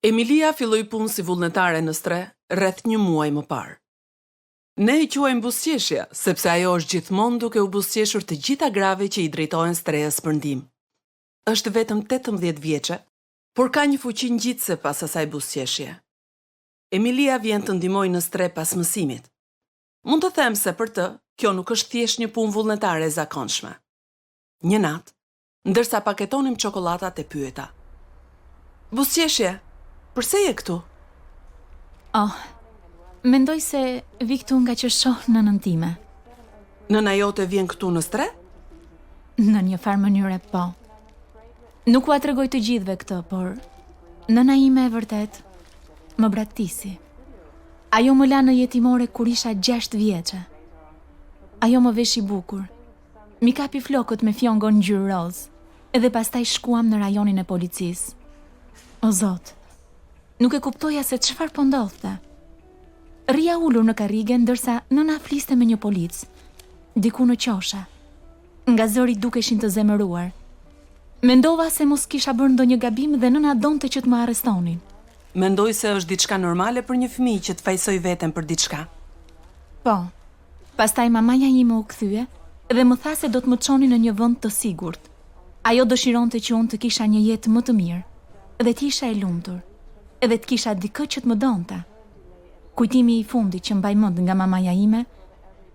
Emilia filloi punë si vullnetare në Stre rreth 1 muaj më parë. Ne e quajmë buzëqeshje, sepse ajo është gjithmonë duke u buzëqeshur të gjitha grave që i drejtohen Strejas për ndihmë. Është vetëm 18 vjeçe, por ka një fuqi ngjitse pas asaj buzëqeshje. Emilia vjen të ndihmojë në Stre pas mësimit. Mund të them se për të, kjo nuk është thjesht një punë vullnetare e zakonshme. Një natë, ndërsa paketonim çokolladat e pyeta: "Buzëqeshje, pse je këtu?" Mendoj se vi këtu nga që shoh nënën time. Nëna jote vjen këtu në Stre? Në një farë mënyre po. Nuk ua tregoj të gjithëve këtë, por nëna ime e vërtet më braktisi. Ajo më la në jetimore kur isha 6 vjeçe. Ajo më veshi bukur. Mi kapi flokët me fjongon ngjyrë roz, edhe pastaj shkuam në rajonin e policisë. O Zot, nuk e kuptoja se çfarë po ndodhte. Rria ulur në karrige ndërsa nëna fliste me një polic, diku në qosha. Nga zëri dukeshin të zemëruar. Mendova se mos kisha bërë ndonjë gabim dhe nëna donte që të më arrestonin. Mendoj se është diçka normale për një fëmijë që të fajsoj veten për diçka. Po, pastaj mamaja ime u kthye dhe më tha se do të më çonin në një vend të sigurt. Ajo dëshironte që unë të kisha një jetë më të mirë, dhe të isha e lumtur, edhe të kisha dikë që të më donte. Kujtimi i fundit që mbaj mend nga mamaja ime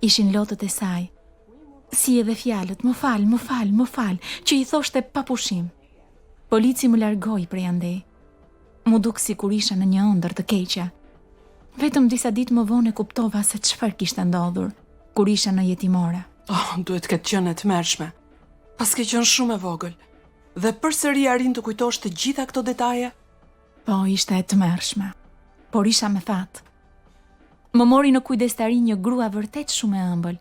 ishin lotët e saj. Si edhe fjalët, më fal, që i thoshte pa pushim. Polici më largoi prej andej. Mu duk si kur isha në një ëndër të keqja. Vetëm disa ditë më vonë e kuptova se çfarë kishte ndodhur kur isha në jetimore. Duhet këtë qenë e tmerrshme. Pas ke qenë shumë e vogël. Dhe përsëri arrin të kujtosh të gjitha këto detaje? Po, ishte e tmerrshme. Por isha me fat. Më mori në kujdestari një grua vërtet shumë e ëmbël,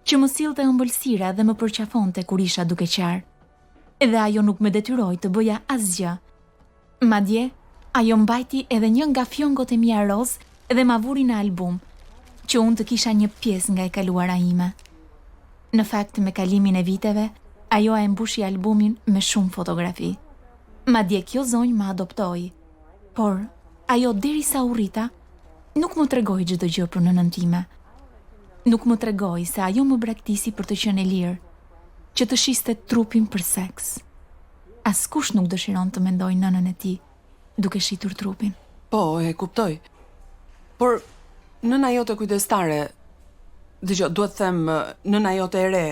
që më sillte ëmbëlsira dhe më përqafonte kur isha duke qarë. Edhe ajo nuk më detyroi të bëja asgjë. Madje, ajo mbajti edhe një nga fjongot e mia roz dhe ma vuri në album, që unë të kisha një pjesë nga e kaluara ime. Në fakt, me kalimin e viteve, ajo e mbushi albumin me shumë fotografi. Madje kjo zonjë më adoptoi, por ajo derisa u rrita, nuk më tregoi çdo gjë për nënën time. Nuk më tregoi se ajo më braktisi për të qenë e lirë, që të shiste trupin për seks. Askush nuk dëshiron të mendojë nënën e tij duke shitur trupin. Po, e kuptoj. Por nëna jote kujdestare, dëgjoj, duhet të them nëna jote e re,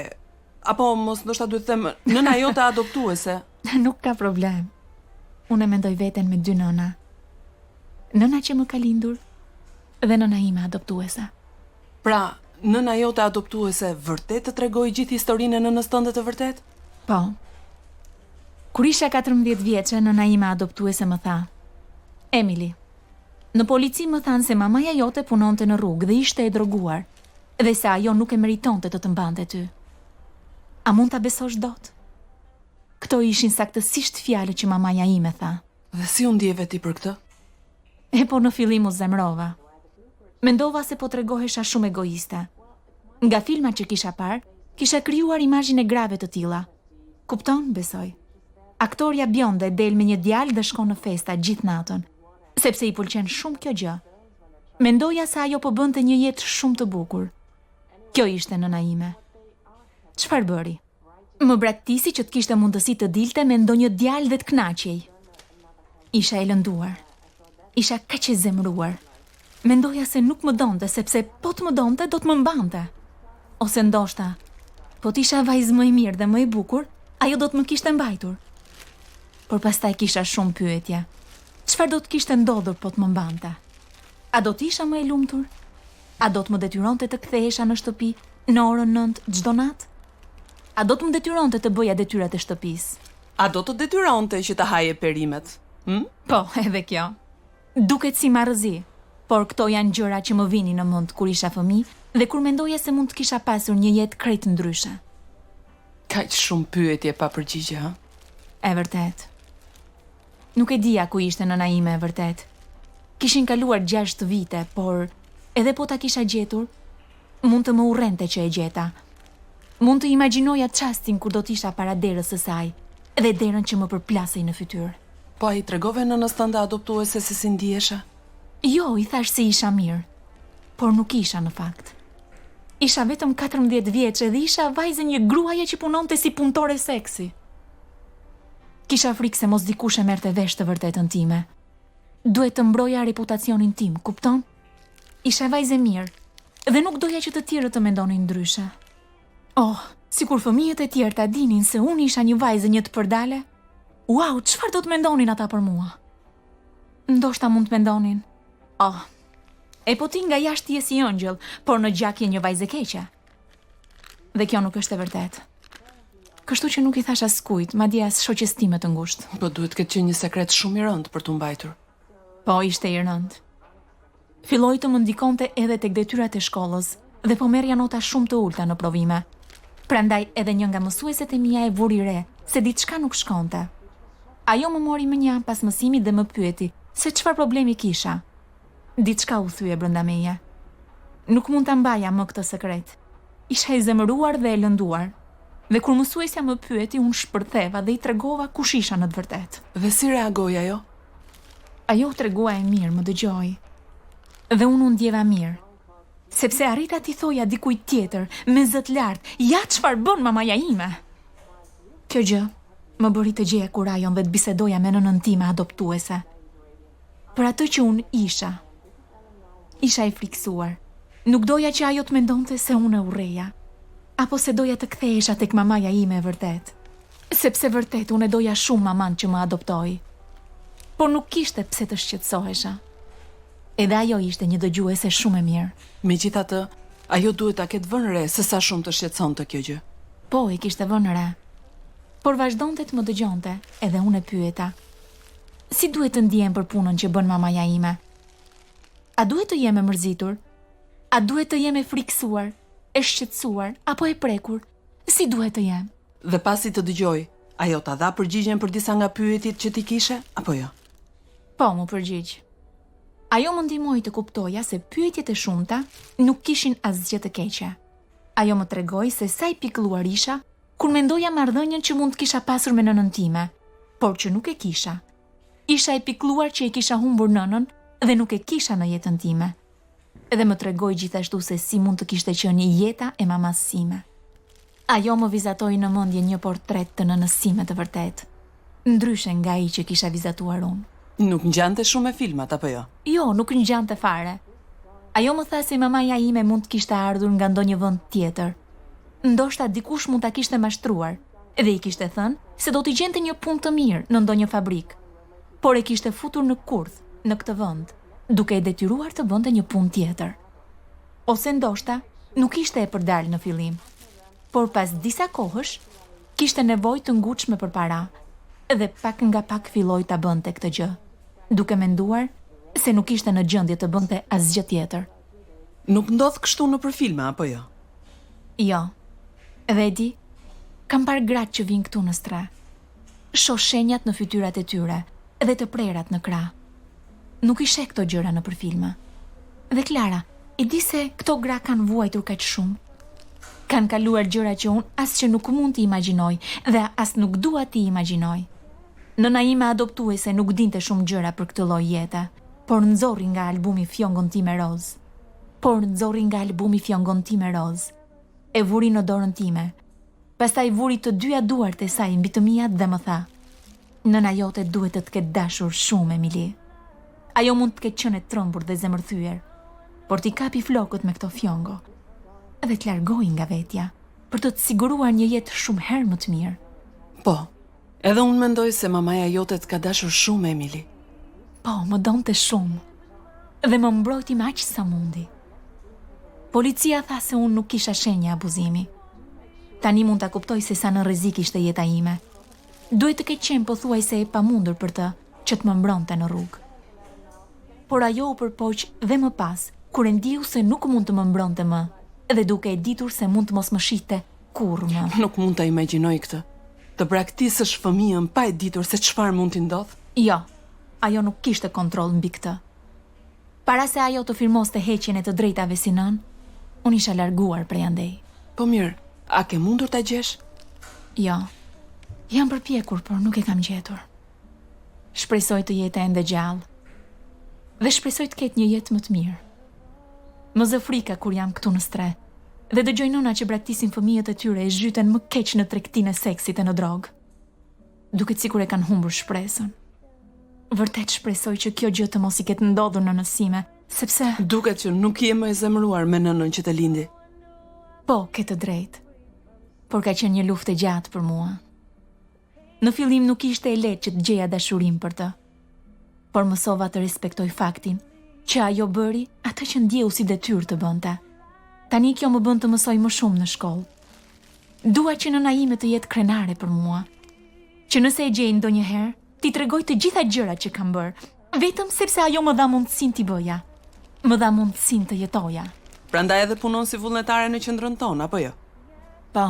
apo mos ndoshta duhet të them nëna jote adoptuese. Nuk ka problem. Unë e mendoj veten me 2 nëna. Nëna që më ka lindur dhe nëna ime adoptuese. Pra, nëna jote adoptuese vërtet të tregoi gjithë historinë e nënës tënde të vërtet? Po. Kur isha 14 vjeçe, nëna ime adoptuese më tha: "Emily, në polici më thanë se mamaja jote punonte në rrugë dhe ishte e droguar, dhe se ajo nuk e meritonte të mbante ty. A mund ta besosh dot?" Këto ishin saktësisht fjalët që mamaja ime tha. Dhe si u ndjeve ti për këtë? Po në fillim u zemrova. Mendova se po tregohesha shumë egoiste. Nga filmat që kisha parë, kisha krijuar imazhin e grave të tilla. Kupton, besoj. Aktoria bjonde del me një djalë dhe shkon në festa gjithë natën, sepse i pëlqen shumë kjo gjë. Mendoja se ajo po bënte një jetë shumë të bukur. Kjo ishte nëna ime. Çfarë bëri? Më braktisi që të kishte mundësi të dilte me ndonjë djalë dhe të kënaqej. Isha e lënduar. Isha kaq e zemëruar. Mendoja se nuk më donte, sepse po të më donte, do të më mbante. Ose ndoshta, po t'isha vajzë më e mirë dhe më e bukur, ajo do të më kishte mbajtur. Por pastaj kisha shumë pyetje. Çfarë do të kishte ndodhur po të më mbante? A do t'isha më e lumtur? A do të më detyronte të kthehesha në shtëpi në orën 9 çdo natë? A do të më detyronte të bëja detyrat e shtëpisë? A do të detyronte që të haje perimet? Po, edhe kjo. Duket si marrëzi, por këto janë gjëra që më vinin në mend kur isha fëmijë dhe kur mendoja se mund të kisha pasur një jetë krejt ndryshe. Kaq shumë pyetje pa përgjigje, ha? E vërtet. Nuk e dija ku ishte nëna ime e vërtet. Kishin kaluar 6 vite, por edhe po ta kisha gjetur, mund të më urrente që e gjeta. Mund të imagjinoja çastin kur do t'isha para derës së saj, dhe derën që më përplasej në fytyrë. Po a i tregove nënës tënde adoptuese se si ndihesha? Jo, i thash se isha mirë, por nuk isha në fakt. Isha vetëm 14 vjeçe dhe isha vajzë një gruaje që punonte si punëtore seksi. Kisha frikë se mos dikush e merrte vesh të vërtetën time. Duhet të mbroja reputacionin tim, kupton? Isha vajzë e mirë dhe nuk doja që të tjerët të mendonin ndryshe. Oh, sikur fëmijët e tjerë ta dinin se unë isha një vajzë një të përdale, wow, çfarë do të mendonin ata për mua? Ndoshta mund të mendonin, oh, e po ti nga jashtë je si ëngjëll, por në gjak je një vajzë e keqe. Dhe kjo nuk është e vërtetë. Kështu që nuk i thash askujt, madje as shoqes time të ngushtë. Po duhet këtë që një sekret shumë i rëndë për t'u mbajtur. Po, ishte i rëndë. Filloi të më ndikonte edhe tek detyrat e shkollës dhe po merrja nota shumë të ulta në provime. Prandaj edhe një nga mësueset e mia e vuri re se diçka nuk shkonte. Ajo më mori më një pas mësimit dhe më pyeti se çfarë problemi kisha. Diçka u thye brenda meje. Nuk mund ta mbaja më këtë sekret. Isha i zemëruar dhe e lënduar. Dhe kur mësuesja më pyeti, unë shpërtheva dhe i tregova kush isha në të vërtetë. Dhe si reagoi ajo? Ajo u tregua e mirë, më dëgjoi. Dhe unë u ndjeva mirë, sepse arrita t'i thoja dikujt tjetër, me zët lartë, ja çfarë bën mamaja ime. Kjo gjë më bëri të gjeja kurajon dhe të bisedoja me nënën time adoptuese. Për atë që unë isha i friksuar. Nuk doja që ajo të mendonte se unë e urreja, apo se doja të kthehesha tek mamaja ime e vërtet. Sepse vërtet unë e doja shumë maman që më adoptoi. Por nuk kishte pse të shqetësohesha. Edhe ajo ishte një dëgjuese shumë e mirë. Megjithatë, ajo duhet ta ketë vënë re se sa shumë të shqetësonte kjo gjë. Po, e kishte vënë re. Por vazhdonte të më dëgjonte, edhe unë e pyeta. Si duhet të ndihem për punën që bën mamaja ime? A duhet të jem e mërzitur? A duhet të jem e friksuar, e shqetësuar, apo e prekur? Si duhet të jem? Dhe pasi të dëgjoj, ajo ta dha përgjigjen për disa nga pyetjet që ti kishe, apo jo? Po, më përgjigj. Ajo më ndihmoi të kuptoja se pyetjet e shumta nuk kishin asgjë të keqe. Ajo më tregoi se sa i pikëlluar isha kur mendoja marrëdhënien që mund të kisha pasur me nënën time, por që nuk e kisha. Isha i pikëlluar që e kisha humbur nënën dhe nuk e kisha në jetën time. Edhe më tregoi gjithashtu se si mund të kishte qenë jeta e mamas sime. Ajo më vizatoi në mendje një portret të nënës sime të vërtet, ndryshe nga ai që kisha vizatuar unë. Nuk ngjante shumë me filmat, apo jo? Jo, nuk ngjante fare. Ajo më tha se mamaja ime mund të kishte ardhur nga ndonjë vend tjetër. Ndoshta dikush mund ta kishte mashtruar, dhe i kishte thënë se do t'i gjente një punë të mirë në ndonjë fabrik. Por e kishte futur në kurth, në këtë vend, duke e detyruar të bënte një punë tjetër. Ose ndoshta nuk ishte e përdalë në fillim, por pas disa kohësh kishte nevojë të ngutshme për para, dhe pak nga pak filloi ta bënte këtë gjë, duke menduar se nuk ishte në gjendje të bënte asgjë tjetër. Nuk ndodh kështu nëpër filma, apo jo? Jo. Dhe di, kam parë gratë që vinë këtu në stre. Shoh shenjat në fytyrat e tyre dhe të prerat në krah. Nuk i sheh këto gjëra nëpër filma. Dhe Klara, e di se këto gra kanë vuajtur kaq shumë. Kanë kaluar gjëra që unë as që nuk mund t'i imagjinoj dhe as nuk dua t'i imagjinoj. Nëna ime adoptuese nuk dinte shumë gjëra për këtë lloj jete, por nxorri nga albumi Fjongon time roz. E vuri në dorën time. Pastaj vuri të dyja duart e saj mbi të mia dhe më tha: "Nëna jote duhet të ketë dashur shumë, Emily. Ajo mund të ketë qenë e trembur dhe zemërthyer, por t'i kapi flokët me këto fjongo dhe të largoi nga vetja për të siguruar një jetë shumë herë më të mirë." Po, edhe unë mendoj se mamaja jote të ka dashur shumë, Emily. Po, më donte shumë dhe më mbrojti me aq sa mundi. Policia tha se unë nuk kisha shenja abuzimi. Tani mund ta kuptoj se sa në rrezik ishte jeta ime. Duhet të ketë qenë pothuajse e pamundur për të që të më mbronte në rrugë. Por ajo u përpoq dhe më pas, kur e ndiu se nuk mund të më mbronte më, dhe duke e ditur se mund të mos më shihte kurrë më. Nuk mund ta imagjinoj këtë. Të braktisësh fëmijën pa e ditur se çfarë mund t'i ndodh? Jo, ajo nuk kishte kontroll mbi këtë. Para se ajo të firmoste heqjen e të drejtave si nën, unë isha larguar prej andej. Po mirë, a ke mundur ta gjesh? Jo, jam përpjekur, por nuk e kam gjetur. Shpresoj të jetë ende gjallë. Dhe shpresoj të ketë një jetë më të mirë. Më zë frika kur jam këtu në stre, dhe dëgjoj nëna që braktisin fëmijët e tyre e zhyten më keq në tregtinë e seksit e në drogë. Duket sikur e kanë humbur shpresën. Vërtet shpresoj që kjo gjë të mos i ketë ndodhur në nësime, sepse... Duket që nuk je më e zemëruar me nënën që të lindi. Po, ke të drejtë. Por ka qenë një luftë e gjatë për mua. Në fillim nuk ishte e lehtë që të gjeja dashurim për të. Por mësova të respektoj faktin që ajo bëri atë që ndjeu si detyrë të bënte. Tani kjo më bën të mësoj më shumë në shkollë. Dua që nëna ime të jetë krenare për mua. Që nëse e gjej ndonjëherë, ti tregoj të gjitha gjërat që kam bërë, vetëm sepse ajo më dha mundësinë t'i bëja. Më dha mundësinë të jetoja. Prandaj edhe punon si vullnetare në qendrën tonë, apo jo? Po.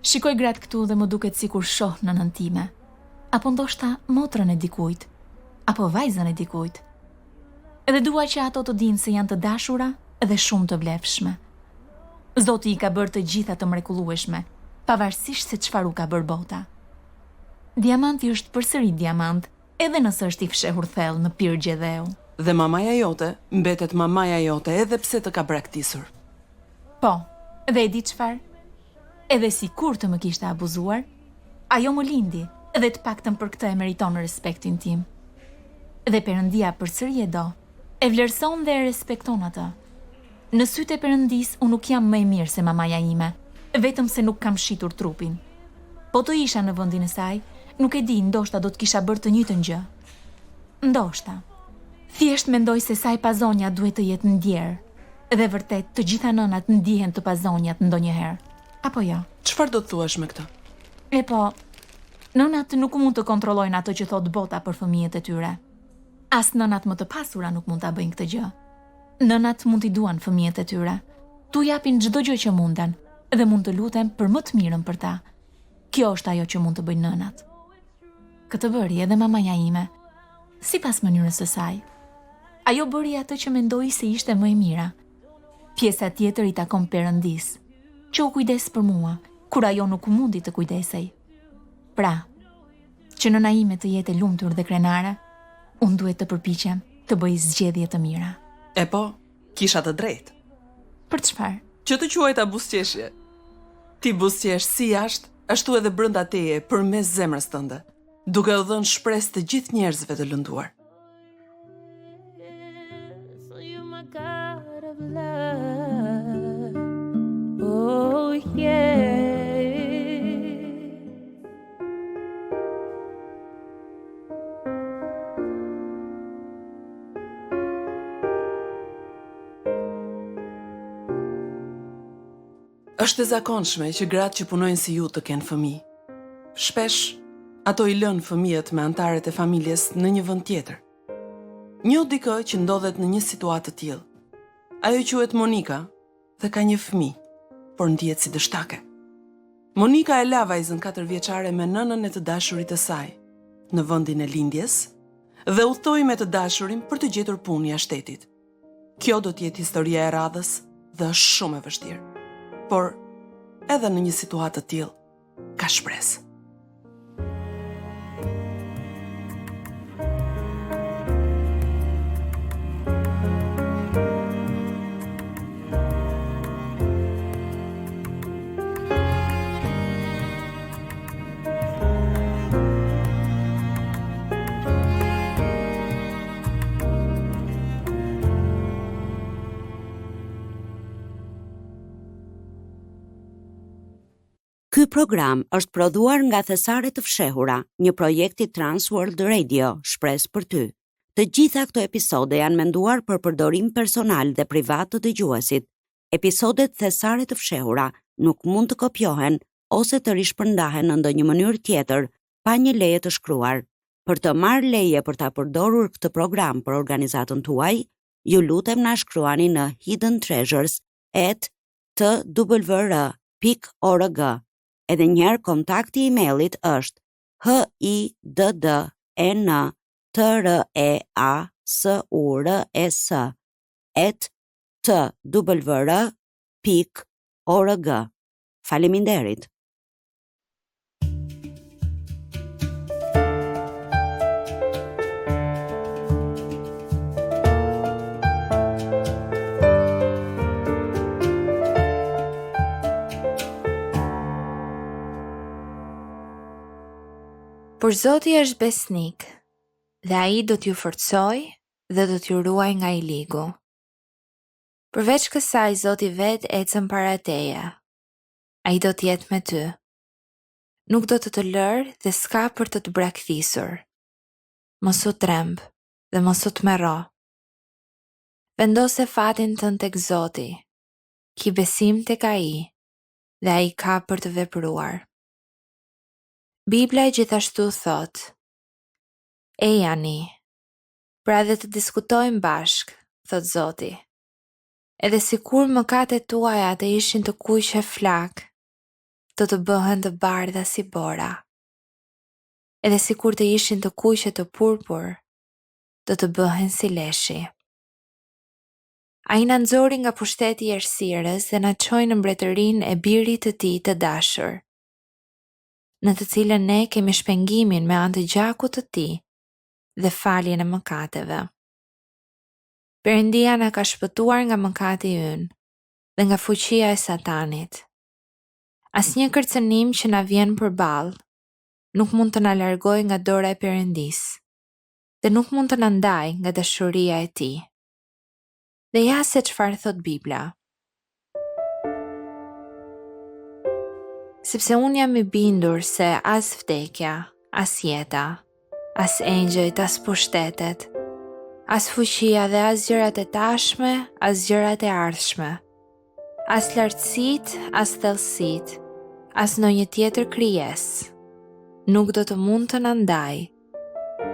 Shikoj gratë këtu dhe më duket sikur shoh nënën time. Apo ndoshta motrën e dikujt, apo vajzën e dikujt. Edhe dua që ato të dinë se janë të dashura dhe shumë të vlefshme. Zoti i ka bërë të gjitha të mrekullueshme, pavarësisht se çfarë u ka bërë bota. Diamanti është përsëri diamant, edhe nëse është i fshehur thellë në pirgje dhe eu. Dhe mamaja jote mbetet mamaja jote edhe pse të ka braktisur. Po, dhe e di çfarë? Edhe si kur të më kishte abuzuar, ajo më lindi dhe të paktën për këtë e meriton respektin tim. Dhe Perëndia përsëri e do, e vlerëson dhe e respekton atë. Në sytë e Perëndis unë nuk jam më e mirë se mamaja ime, vetëm se nuk kam shitur trupin. Po të isha në vendin e saj, nuk e di, ndoshta do të kisha bërë të njëjtën gjë. Ndoshta. Thjesht mendoj se saj pazonja duhet të jetë ndjerë. Dhe vërtet të gjitha nënat ndihen të pazonjat ndonjëherë. Apo jo? Çfarë do të thuash me këtë? E po, nënat nuk mund të kontrollojnë ato që thot bota për fëmijët e tyre. As nënat më të pasura nuk mund ta bëjnë këtë gjë. Nënat mund t'i duan fëmijët e tyre. Tu japin çdo gjë që munden dhe mund të luten për më të mirën për ta. Kjo është ajo që mund të bëjnë nënat. Këtë bëri edhe mamaja ime, sipas mënyrës së saj. Ajo bëri atë që mendoi se ishte më e mira. Pjesa tjetër i takon Perëndis, që u kujdes për mua, kur ajo nuk mundi të kujdesej. Pra, që nëna ime të jetë e lumtur dhe krenare, unë duhet të përpiqem të bëj zgjedhje të mira. E po, kisha të drejtë. Për çfarë? Që të quajta buzëqeshje. Ti buzëqesh si jashtë, ashtu edhe brenda teje përmes zemrës tënde, duke u dhënë shpresë të gjithë njerëzve të lënduar. So you're my God of love. Oh yeah. Është e zakonshme që gratë që punojnë si ju të kenë fëmijë. Shpesh, ato i lënë fëmijët me antarët e familjes në një vend tjetër. Njoh dikë që ndodhet në një situatë të tillë. Ajo quhet Monika dhe ka një fëmijë, por ndihet si dështake. Monika e la vajzën 4 vjeçare me nënën e të dashurit të saj në vendin e lindjes dhe udhtoi me të dashurin për të gjetur punë jashtë shtetit. Kjo do të jetë historia e radhës dhe është shumë e vështirë. Por edhe në një situatë të tillë ka shpresë. Ky program është prodhuar nga Thesaret të Fshehura, një projekt i Transworld Radio, shpresë për ty. Të gjitha këto episode janë menduar për përdorim personal dhe privat të dëgjuesit. Episodet Thesaret të Fshehura nuk mund të kopjohen ose të rishpërndahen në ndonjë mënyrë tjetër pa një leje të shkruar. Për të marrë leje për ta përdorur këtë program për organizatën tuaj, ju lutem na shkruani në hiddentreasures@twr.org. Edhe njëherë kontakti i emailit është hiddentreasures@twr.org. Faleminderit. Por Zoti është besnik, dhe ai do t'ju forcoj dhe do t'ju ruaj nga i ligu. Përveç kësaj, Zoti vet ecën para teje. Ai do t'jetë me ty. Nuk do të lërë dhe s'ka për të braktisur. Mos u tremb dhe mos u tmerro. Vendose fatin tënd tek Zoti. Ki besim tek ai dhe ai ka për të vepruar. Bibla gjithashtu thot: Ejani, pra dhe të diskutojmë bashk, thot Zoti. Edhe sikur mëkatet tuaja të ishin të kuqe flak, do të bëhen të bardha si bora. Edhe sikur të ishin të kuqe të purpur, do të bëhen si leshi. Ai na nxori nga pushteti i errësirës dhe na çoi në mbretërinë e birit të tij të dashur, në të cilën ne kemi shpengimin me anë të gjakut të tij dhe faljen e mëkateve. Perëndia na ka shpëtuar nga mëkati ynë dhe nga fuqia e Satanit. Asnjë kërcënim që na vjen përballë nuk mund të na largojë nga dora e Perëndisë dhe nuk mund të na ndajë nga dashuria e tij. Dhe ja se çfarë thot Bibla. Sepse unë jam i bindur se as vdekja, as jeta, as engjëjt, as pushtetet, as fuqia dhe as gjërat e tashme, as gjërat e ardhshme, as lartësitë, as thellësitë, as ndonjë tjetër krijesë nuk do të mund të na ndajë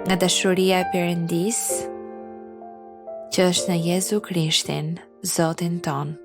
nga dashuria e Perëndisë që është në Jezu Krishtin, Zotin ton.